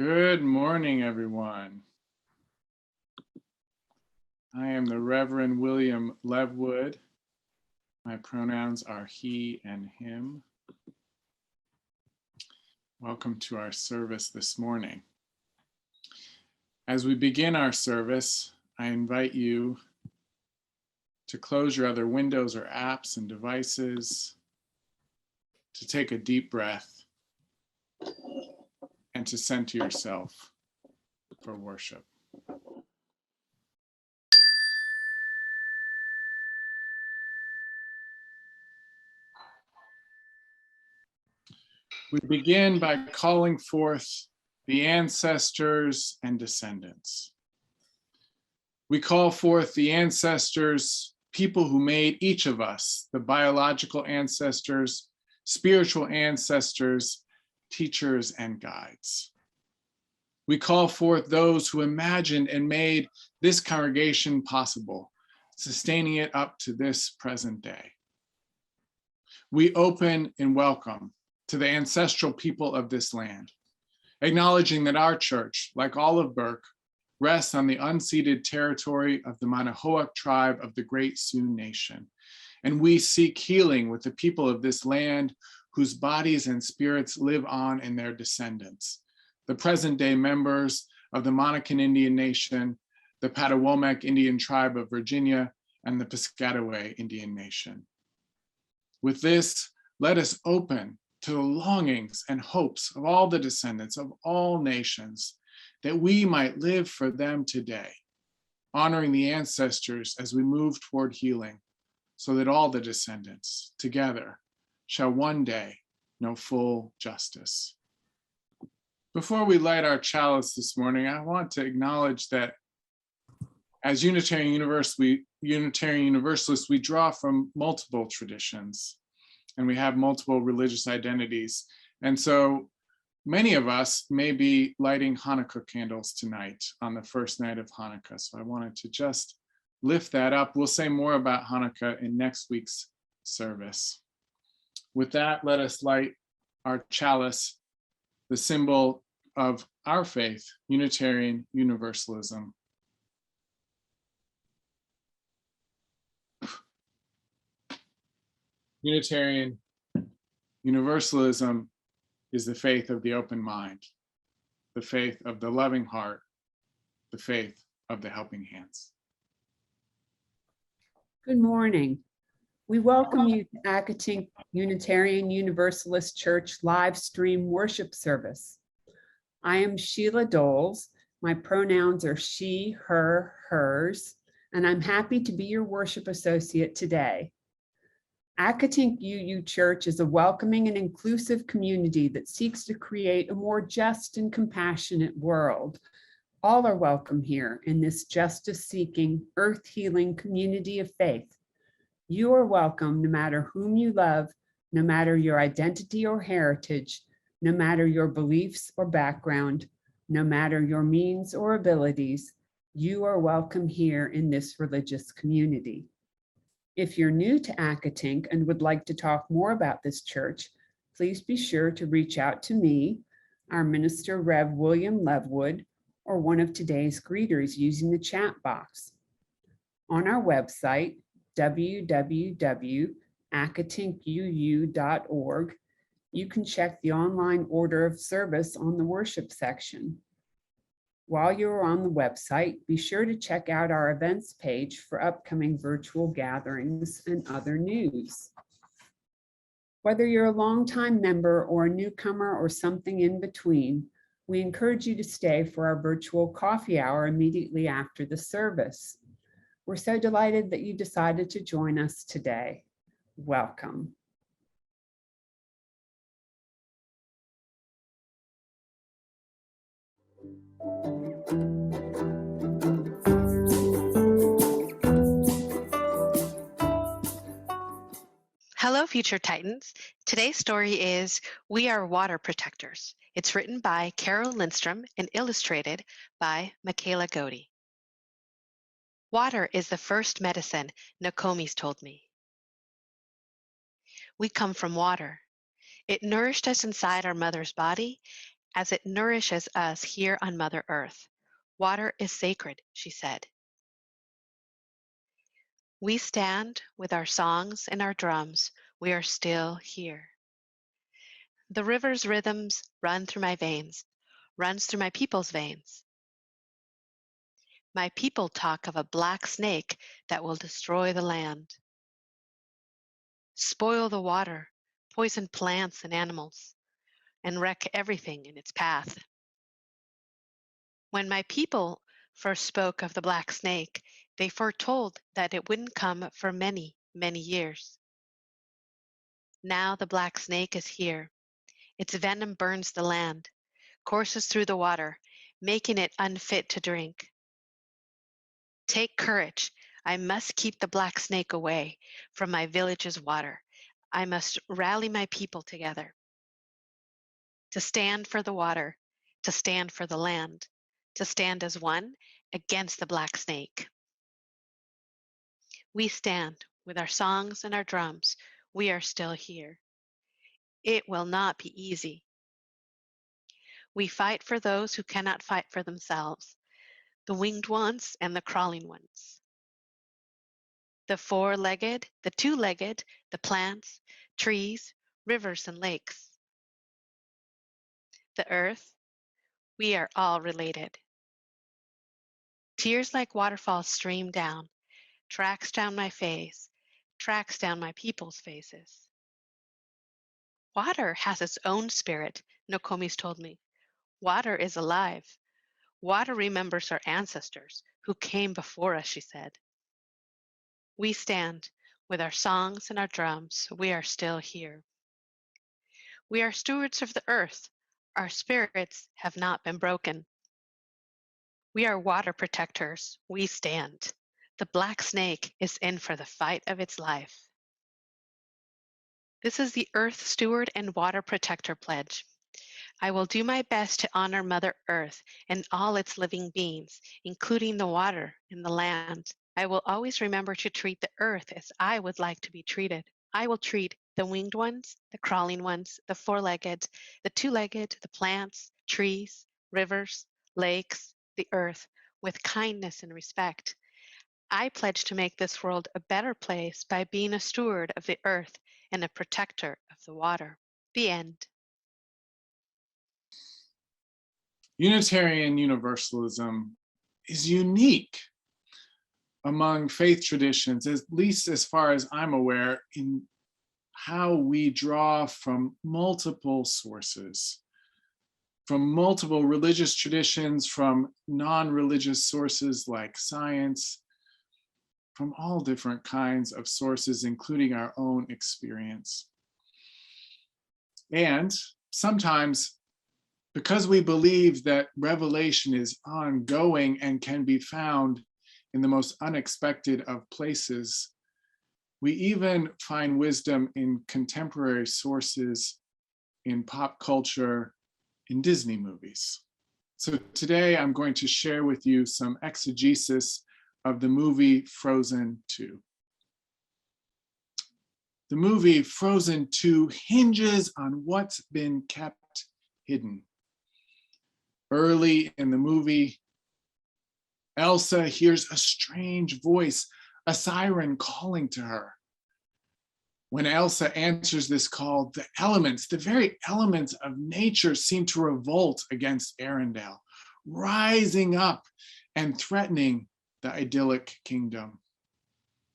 Good morning, everyone. I am the Reverend William Levwood. My pronouns are he and him. Welcome to our service this morning. As we begin our service, I invite you to close your other windows or apps and devices, to take a deep breath, and to center yourself for worship. We begin by calling forth the ancestors and descendants. We call forth the ancestors, people who made each of us, the biological ancestors, spiritual ancestors, teachers, and guides. We call forth those who imagined and made this congregation possible, sustaining it up to this present day. We open and welcome to the ancestral people of this land, acknowledging that our church, like all of Burke, rests on the unceded territory of the Manahoac tribe of the Great Sioux Nation. And we seek healing with the people of this land whose bodies and spirits live on in their descendants, the present day members of the Monacan Indian Nation, the Patawomac Indian tribe of Virginia, and the Piscataway Indian Nation. With this, let us open to the longings and hopes of all the descendants of all nations, that we might live for them today, honoring the ancestors as we move toward healing, so that all the descendants together shall one day know full justice. Before we light our chalice this morning, I want to acknowledge that as Unitarian Universalists, we draw from multiple traditions, and we have multiple religious identities. And so many of us may be lighting Hanukkah candles tonight on the first night of Hanukkah. So I wanted to just lift that up. We'll say more about Hanukkah in next week's service. With that, let us light our chalice, the symbol of our faith, Unitarian Universalism. Unitarian Universalism is the faith of the open mind, the faith of the loving heart, the faith of the helping hands. Good morning. We welcome you to Accotink Unitarian Universalist Church live stream worship service. I am Sheila Doles. My pronouns are she, her, hers, and I'm happy to be your worship associate today. Accotink UU Church is a welcoming and inclusive community that seeks to create a more just and compassionate world. All are welcome here in this justice-seeking, earth-healing community of faith. You are welcome no matter whom you love, no matter your identity or heritage, no matter your beliefs or background, no matter your means or abilities. You are welcome here in this religious community. If you're new to Accotink and would like to talk more about this church, please be sure to reach out to me, our minister, Rev. William Levwood, or one of today's greeters using the chat box. On our website, www.accotinkuu.org, you can check the online order of service on the worship section. While you're on the website, be sure to check out our events page for upcoming virtual gatherings and other news. Whether you're a longtime member or a newcomer or something in between, we encourage you to stay for our virtual coffee hour immediately after the service. We're so delighted that you decided to join us today. Welcome. Hello, Future Titans. Today's story is We Are Water Protectors. It's written by Carol Lindstrom and illustrated by Michaela Godey. Water is the first medicine, Nokomis told me. We come from water. It nourished us inside our mother's body as it nourishes us here on Mother Earth. Water is sacred, she said. We stand with our songs and our drums. We are still here. The river's rhythms run through my veins, runs through my people's veins. My people talk of a black snake that will destroy the land, spoil the water, poison plants and animals, and wreck everything in its path. When my people first spoke of the black snake, they foretold that it wouldn't come for many, many years. Now the black snake is here. Its venom burns the land, courses through the water, making it unfit to drink. Take courage. I must keep the black snake away from my village's water. I must rally my people together to stand for the water, to stand for the land, to stand as one against the black snake. We stand with our songs and our drums. We are still here. It will not be easy. We fight for those who cannot fight for themselves, the winged ones and the crawling ones. The four-legged, the two-legged, the plants, trees, rivers, and lakes. The earth, we are all related. Tears like waterfalls stream down, tracks down my face, tracks down my people's faces. Water has its own spirit, Nokomi's told me. Water is alive. Water remembers our ancestors who came before us, she said. We stand with our songs and our drums. We are still here. We are stewards of the earth. Our spirits have not been broken. We are water protectors. We stand. The black snake is in for the fight of its life. This is the Earth Steward and Water Protector Pledge. I will do my best to honor Mother Earth and all its living beings, including the water and the land. I will always remember to treat the earth as I would like to be treated. I will treat the winged ones, the crawling ones, the four-legged, the two-legged, the plants, trees, rivers, lakes, the earth, with kindness and respect. I pledge to make this world a better place by being a steward of the earth and a protector of the water. The end. Unitarian Universalism is unique among faith traditions, at least as far as I'm aware, in how we draw from multiple sources, from multiple religious traditions, from non-religious sources like science, from all different kinds of sources, including our own experience. And sometimes, because we believe that revelation is ongoing and can be found in the most unexpected of places, we even find wisdom in contemporary sources, in pop culture, in Disney movies. So today I'm going to share with you some exegesis of the movie Frozen 2. The movie Frozen 2 hinges on what's been kept hidden. Early in the movie, Elsa hears a strange voice, a siren calling to her. When Elsa answers this call, the elements, the very elements of nature seem to revolt against Arendelle, rising up and threatening the idyllic kingdom.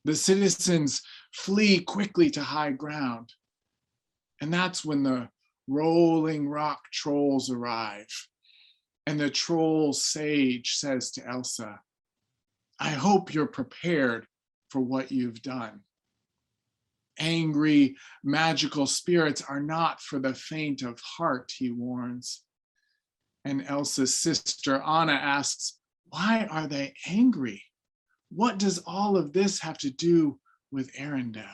The citizens flee quickly to high ground. And that's when the rolling rock trolls arrive. And the troll sage says to Elsa, I hope you're prepared for what you've done. Angry, magical spirits are not for the faint of heart, he warns. And Elsa's sister Anna asks, why are they angry? What does all of this have to do with Arendelle?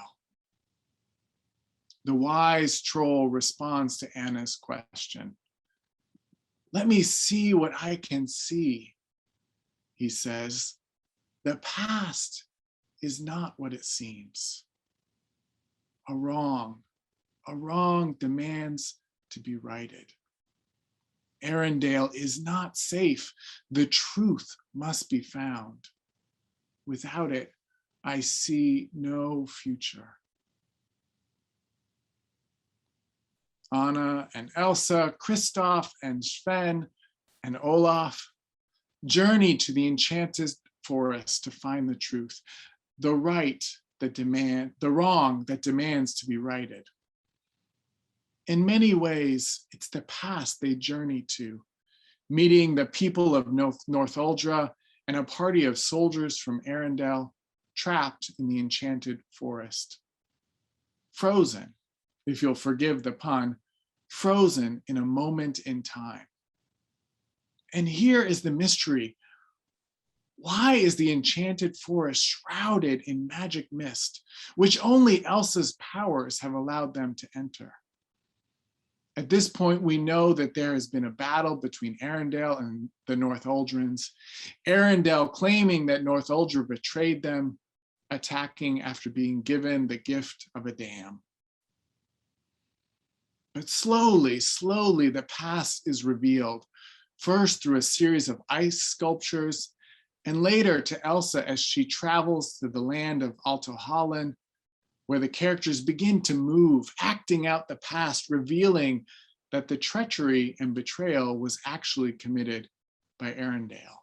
The wise troll responds to Anna's question. Let me see what I can see, he says. The past is not what it seems. A wrong demands to be righted. Arendelle is not safe. The truth must be found. Without it, I see no future. Anna and Elsa, Kristoff and Sven and Olaf journey to the enchanted forest to find the truth, the wrong that demands to be righted. In many ways, it's the past they journey to, meeting the people of Northuldra and a party of soldiers from Arendelle trapped in the enchanted forest. Frozen, if you'll forgive the pun, frozen in a moment in time. And here is the mystery. Why is the enchanted forest shrouded in magic mist, which only Elsa's powers have allowed them to enter? At this point, we know that there has been a battle between Arendelle and the Northuldrans. Arendelle claiming that Northuldra betrayed them, attacking after being given the gift of a dam. But slowly, the past is revealed, first through a series of ice sculptures, and later to Elsa as she travels to the land of Alto Holland, where the characters begin to move, acting out the past, revealing that the treachery and betrayal was actually committed by Arendelle.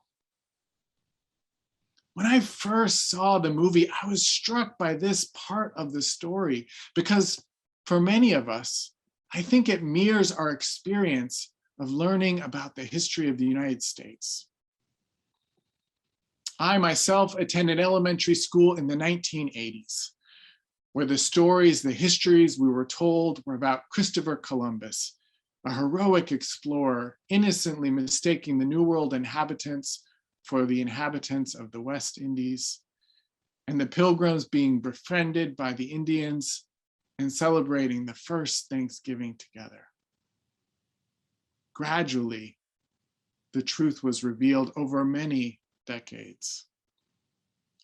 When I first saw the movie, I was struck by this part of the story because for many of us, I think it mirrors our experience of learning about the history of the United States. I myself attended elementary school in the 1980s, where the stories, the histories we were told were about Christopher Columbus, a heroic explorer, innocently mistaking the New World inhabitants for the inhabitants of the West Indies, and the Pilgrims being befriended by the Indians and celebrating the first Thanksgiving together. Gradually, the truth was revealed over many decades.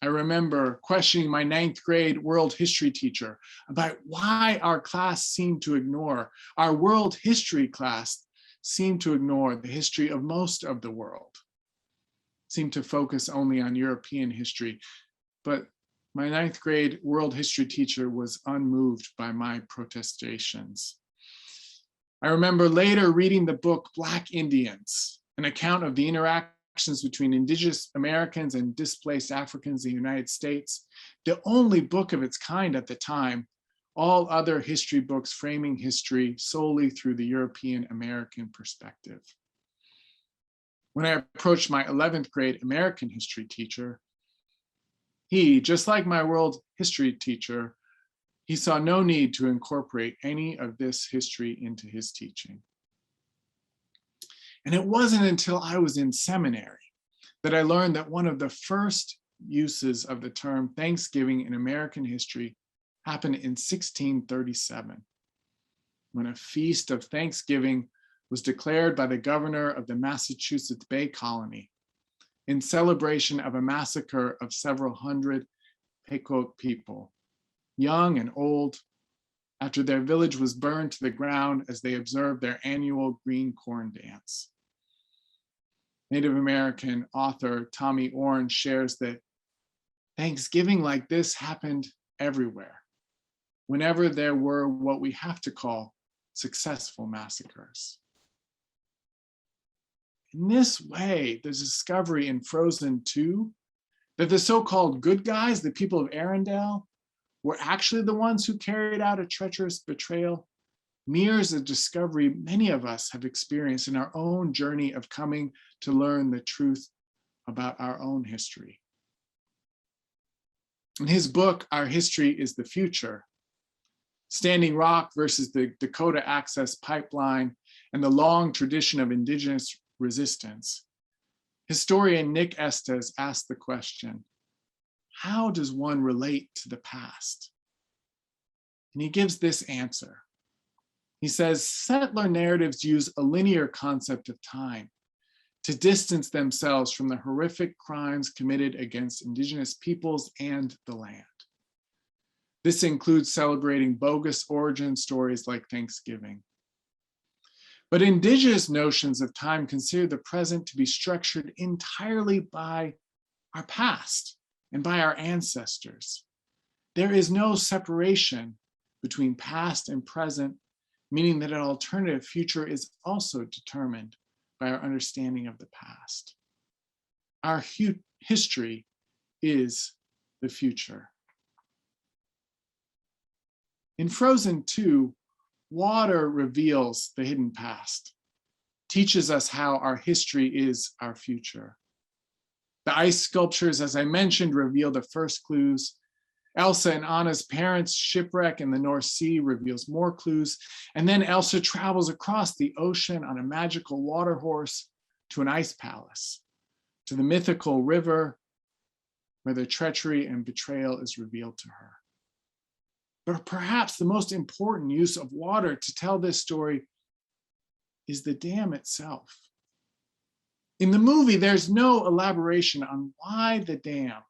I remember questioning my 9th grade world history teacher about why our world history class seemed to ignore the history of most of the world, seemed to focus only on European history. But my 9th grade world history teacher was unmoved by my protestations. I remember later reading the book Black Indians, an account of the interactions between Indigenous Americans and displaced Africans in the United States, the only book of its kind at the time, all other history books framing history solely through the European American perspective. When I approached my 11th grade American history teacher, he, just like my world history teacher, he saw no need to incorporate any of this history into his teaching. And it wasn't until I was in seminary that I learned that one of the first uses of the term Thanksgiving in American history happened in 1637, when a feast of Thanksgiving was declared by the governor of the Massachusetts Bay Colony in celebration of a massacre of several hundred Pequot people, young and old, after their village was burned to the ground as they observed their annual green corn dance. Native American author Tommy Orange shares that Thanksgiving like this happened everywhere, whenever there were what we have to call successful massacres. In this way, the discovery in Frozen 2 that the so-called good guys, the people of Arendelle, were actually the ones who carried out a treacherous betrayal mirrors a discovery many of us have experienced in our own journey of coming to learn the truth about our own history. In his book, Our History is the Future, Standing Rock versus the Dakota Access Pipeline and the long tradition of Indigenous resistance, historian Nick Estes asked the question, how does one relate to the past? And he gives this answer. He says, settler narratives use a linear concept of time to distance themselves from the horrific crimes committed against Indigenous peoples and the land. This includes celebrating bogus origin stories like Thanksgiving. But indigenous notions of time consider the present to be structured entirely by our past and by our ancestors. There is no separation between past and present, meaning that an alternative future is also determined by our understanding of the past. Our history is the future. In Frozen 2, water reveals the hidden past, teaches us how our history is our future. The ice sculptures, as I mentioned, reveal the first clues. Elsa and Anna's parents' shipwreck in the North Sea reveals more clues. And then Elsa travels across the ocean on a magical water horse to an ice palace, to the mythical river where the treachery and betrayal is revealed to her. But perhaps the most important use of water to tell this story is the dam itself. In the movie, there's no elaboration on why the dam,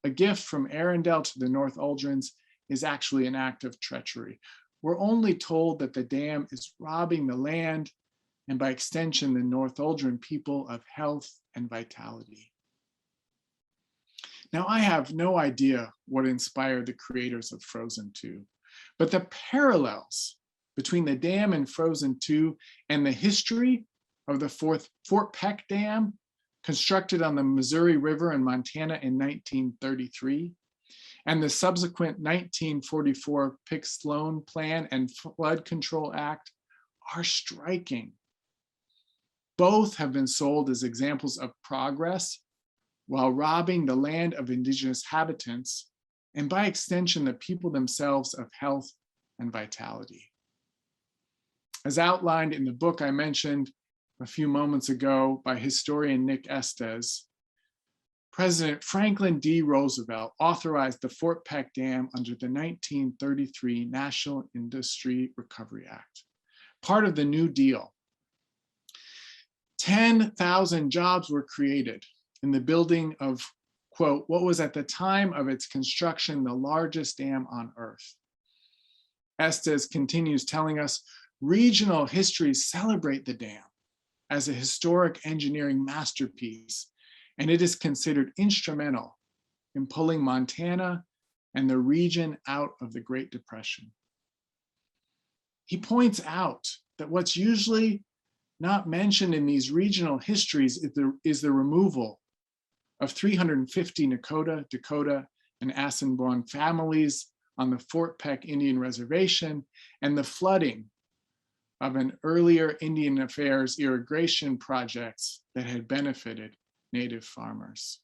a gift from Arendelle to the North Uldrins, is actually an act of treachery. We're only told that the dam is robbing the land, and by extension, the North Uldrin people, of health and vitality. Now, I have no idea what inspired the creators of Frozen 2, but the parallels between the dam in Frozen 2 and the history of the Fort Peck Dam, constructed on the Missouri River in Montana in 1933, and the subsequent 1944 Pick-Sloan Plan and Flood Control Act are striking. Both have been sold as examples of progress while robbing the land of indigenous habitants, and by extension, the people themselves, of health and vitality. As outlined in the book I mentioned a few moments ago by historian Nick Estes, President Franklin D. Roosevelt authorized the Fort Peck Dam under the 1933 National Industry Recovery Act, part of the New Deal. 10,000 jobs were created in the building of, quote, what was at the time of its construction the largest dam on Earth. Estes continues telling us, regional histories celebrate the dam as a historic engineering masterpiece, and it is considered instrumental in pulling Montana and the region out of the Great Depression. He points out that what's usually not mentioned in these regional histories is the removal of 350 Nakota, Dakota, and Assiniboine families on the Fort Peck Indian Reservation, and the flooding of an earlier Indian Affairs irrigation projects that had benefited Native farmers.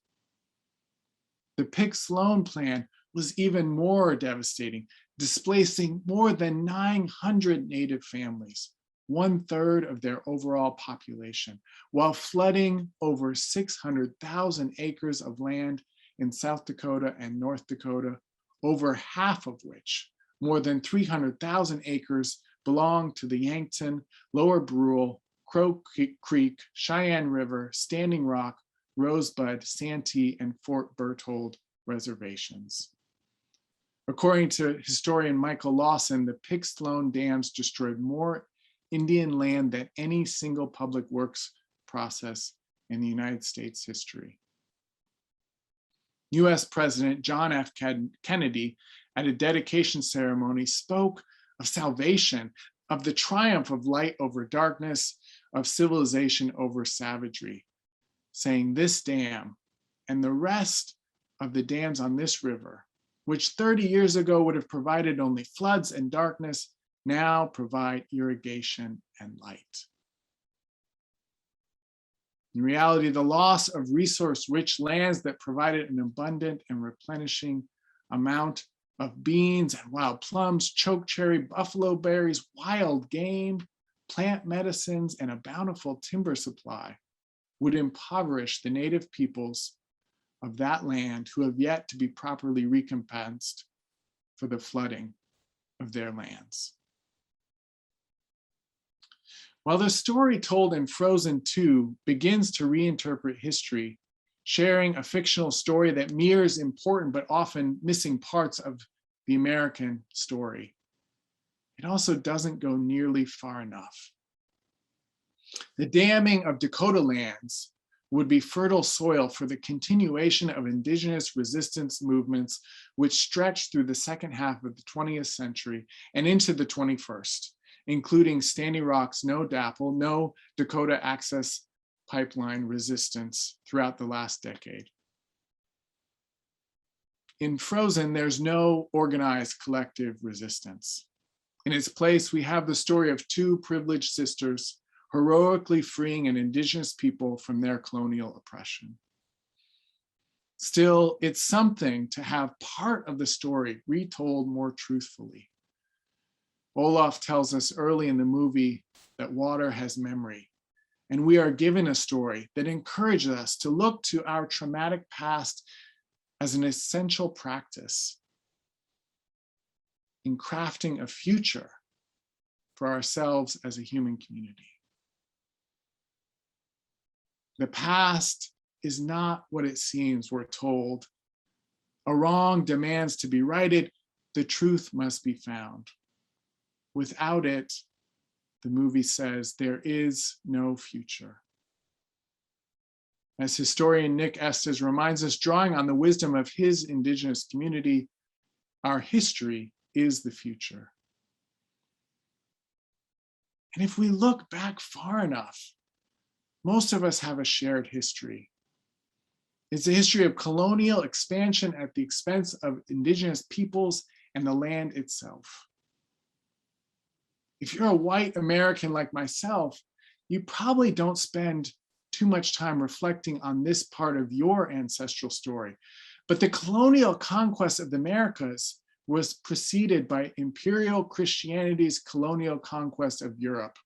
The Pick-Sloan Plan was even more devastating, displacing more than 900 Native families, 1/3 of their overall population, while flooding over 600,000 acres of land in South Dakota and North Dakota, over half of which, more than 300,000 acres, belong to the Yankton, Lower Brule, Crow Creek, Cheyenne River, Standing Rock, Rosebud, Santee, and Fort Berthold reservations. According to historian Michael Lawson, the Pick-Sloan dams destroyed more Indian land than any single public works process in the United States history. US President John F. Kennedy, at a dedication ceremony, spoke of salvation, of the triumph of light over darkness, of civilization over savagery, saying this dam and the rest of the dams on this river, which 30 years ago would have provided only floods and darkness, now provide irrigation and light. In reality, the loss of resource-rich lands that provided an abundant and replenishing amount of beans and wild plums, chokecherry, buffalo berries, wild game, plant medicines, and a bountiful timber supply would impoverish the native peoples of that land who have yet to be properly recompensed for the flooding of their lands. While the story told in Frozen 2 begins to reinterpret history, sharing a fictional story that mirrors important but often missing parts of the American story, it also doesn't go nearly far enough. The damming of Dakota lands would be fertile soil for the continuation of indigenous resistance movements which stretched through the second half of the 20th century and into the 21st, including Standing Rock's No DAPL, No Dakota Access Pipeline resistance throughout the last decade. In Frozen, there's no organized collective resistance. In its place, we have the story of two privileged sisters heroically freeing an indigenous people from their colonial oppression. Still, it's something to have part of the story retold more truthfully. Olaf tells us early in the movie that water has memory, and we are given a story that encourages us to look to our traumatic past as an essential practice in crafting a future for ourselves as a human community. The past is not what it seems, we're told. A wrong demands to be righted, the truth must be found. Without it, the movie says, there is no future. As historian Nick Estes reminds us, drawing on the wisdom of his indigenous community, our history is the future. And if we look back far enough, most of us have a shared history. It's a history of colonial expansion at the expense of indigenous peoples and the land itself. If you're a white American like myself, you probably don't spend too much time reflecting on this part of your ancestral story. But the colonial conquest of the Americas was preceded by imperial Christianity's colonial conquest of Europe,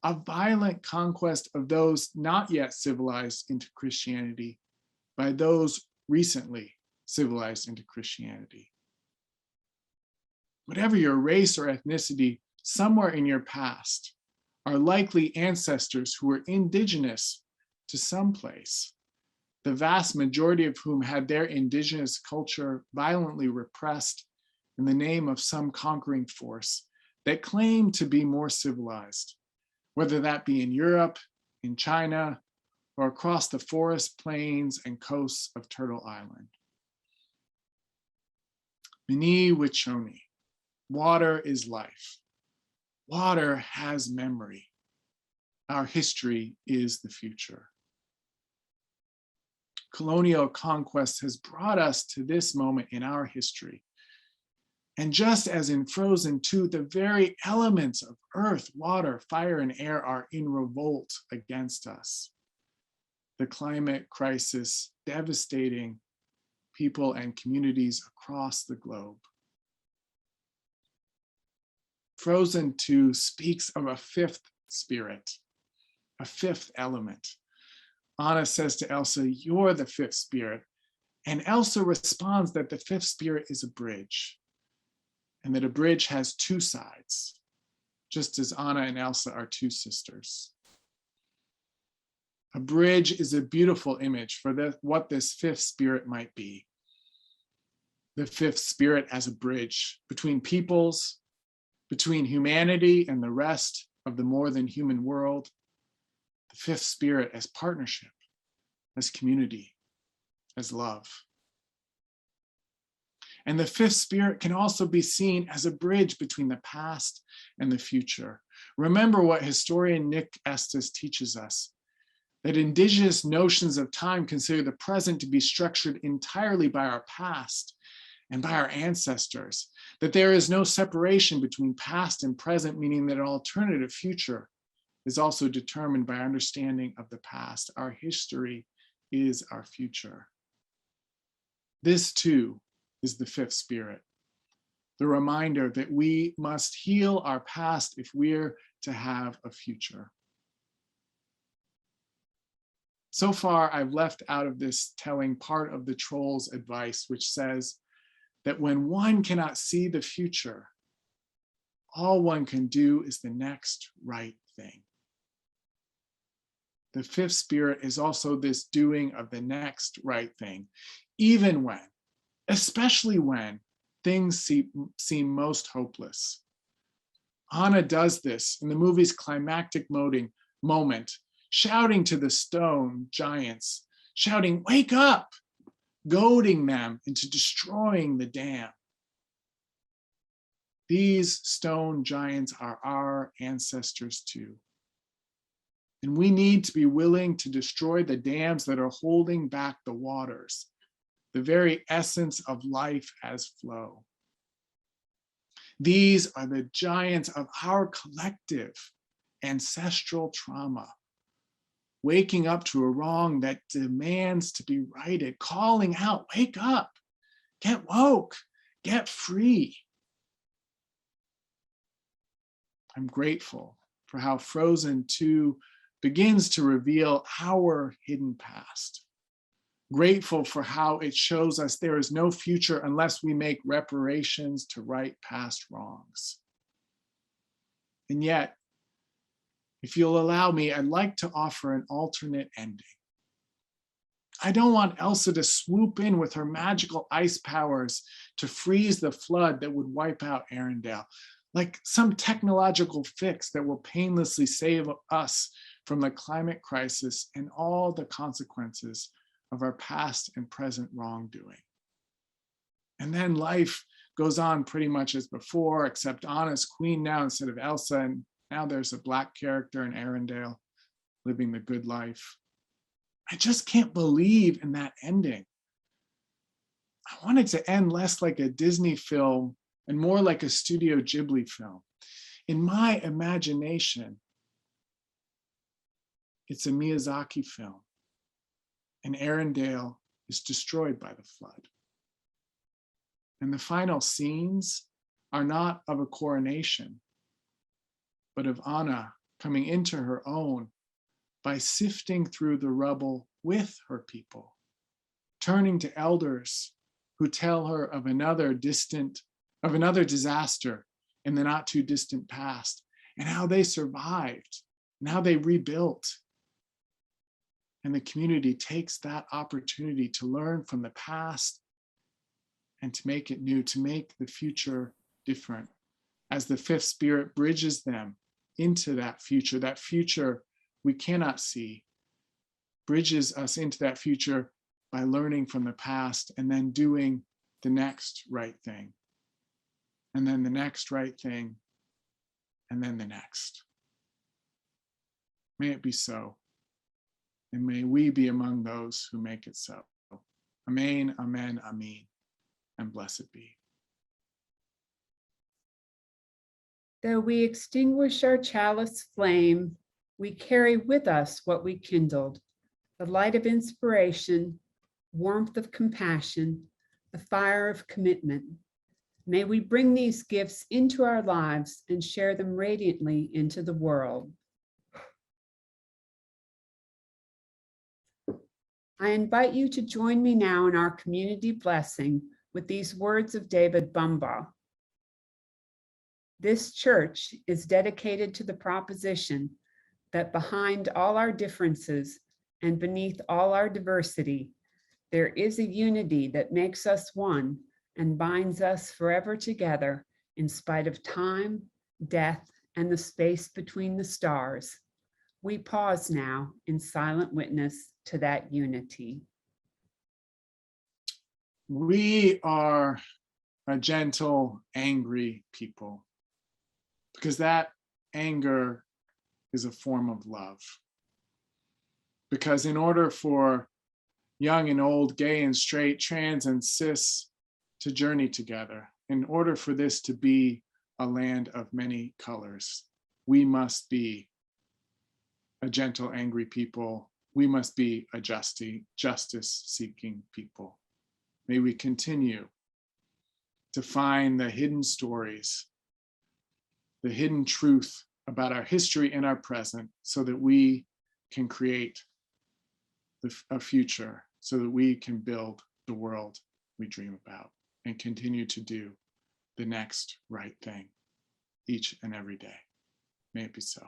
a violent conquest of those not yet civilized into Christianity by those recently civilized into Christianity. Whatever your race or ethnicity, somewhere in your past are likely ancestors who were indigenous to some place, the vast majority of whom had their indigenous culture violently repressed in the name of some conquering force that claimed to be more civilized, whether that be in Europe, in China, or across the forest, plains, and coasts of Turtle Island. Mini Wichoni, water is life. Water has memory. Our history is the future. Colonial conquest has brought us to this moment in our history. And just as in Frozen 2, the very elements of earth, water, fire, and air are in revolt against us. The climate crisis devastating people and communities across the globe. Frozen 2 speaks of a fifth spirit, a fifth element. Anna says to Elsa, "You're the fifth spirit." And Elsa responds that the fifth spirit is a bridge, and that a bridge has two sides, just as Anna and Elsa are two sisters. A bridge is a beautiful image for what this fifth spirit might be. The fifth spirit as a bridge between peoples, between humanity and the rest of the more than human world. The fifth spirit as partnership, as community, as love. And the fifth spirit can also be seen as a bridge between the past and the future. Remember what historian Nick Estes teaches us, that indigenous notions of time consider the present to be structured entirely by our past and by our ancestors, that there is no separation between past and present, meaning that an alternative future is also determined by our understanding of the past. Our history is our future. This too is the fifth spirit, the reminder that we must heal our past if we're to have a future. So far, I've left out of this telling part of the troll's advice, which says that when one cannot see the future, all one can do is the next right thing. The fifth spirit is also this doing of the next right thing, even when, especially when things seem most hopeless. Anna does this in the movie's climactic moment, shouting to the stone giants, shouting, "Wake up!" goading them into destroying the dam. These stone giants are our ancestors too. And we need to be willing to destroy the dams that are holding back the waters, the very essence of life as flow. These are the giants of our collective ancestral trauma, waking up to a wrong that demands to be righted, calling out, wake up, get woke, get free. I'm grateful for how Frozen 2 begins to reveal our hidden past. Grateful for how it shows us there is no future unless we make reparations to right past wrongs. And yet, if you'll allow me, I'd like to offer an alternate ending. I don't want Elsa to swoop in with her magical ice powers to freeze the flood that would wipe out Arendelle, like some technological fix that will painlessly save us from the climate crisis and all the consequences of our past and present wrongdoing. And then life goes on pretty much as before, except Anna's queen now instead of Elsa, and now there's a Black character in Arendelle living the good life. I just can't believe in that ending. I want it to end less like a Disney film and more like a Studio Ghibli film. In my imagination, it's a Miyazaki film, and Arendelle is destroyed by the flood. And the final scenes are not of a coronation, but of Anna coming into her own by sifting through the rubble with her people, turning to elders who tell her of another disaster in the not too distant past, and how they survived and how they rebuilt. And the community takes that opportunity to learn from the past and to make it new, to make the future different, as the fifth spirit bridges them into that future we cannot see, bridges us into that future by learning from the past and then doing the next right thing, and then the next right thing, and then the next. May it be so, and may we be among those who make it so. Amen, amen, amen, and blessed be. Though we extinguish our chalice flame, we carry with us what we kindled, the light of inspiration, warmth of compassion, the fire of commitment. May we bring these gifts into our lives and share them radiantly into the world. I invite you to join me now in our community blessing with these words of David Bumbaugh. This church is dedicated to the proposition that behind all our differences and beneath all our diversity, there is a unity that makes us one and binds us forever together in spite of time, death, and the space between the stars. We pause now in silent witness to that unity. We are a gentle, angry people, because that anger is a form of love. Because in order for young and old, gay and straight, trans and cis to journey together, in order for this to be a land of many colors, we must be a gentle, angry people. We must be a justice-seeking people. May we continue to find the hidden stories, the hidden truth about our history and our present, so that we can create a future, so that we can build the world we dream about and continue to do the next right thing each and every day. May it be so.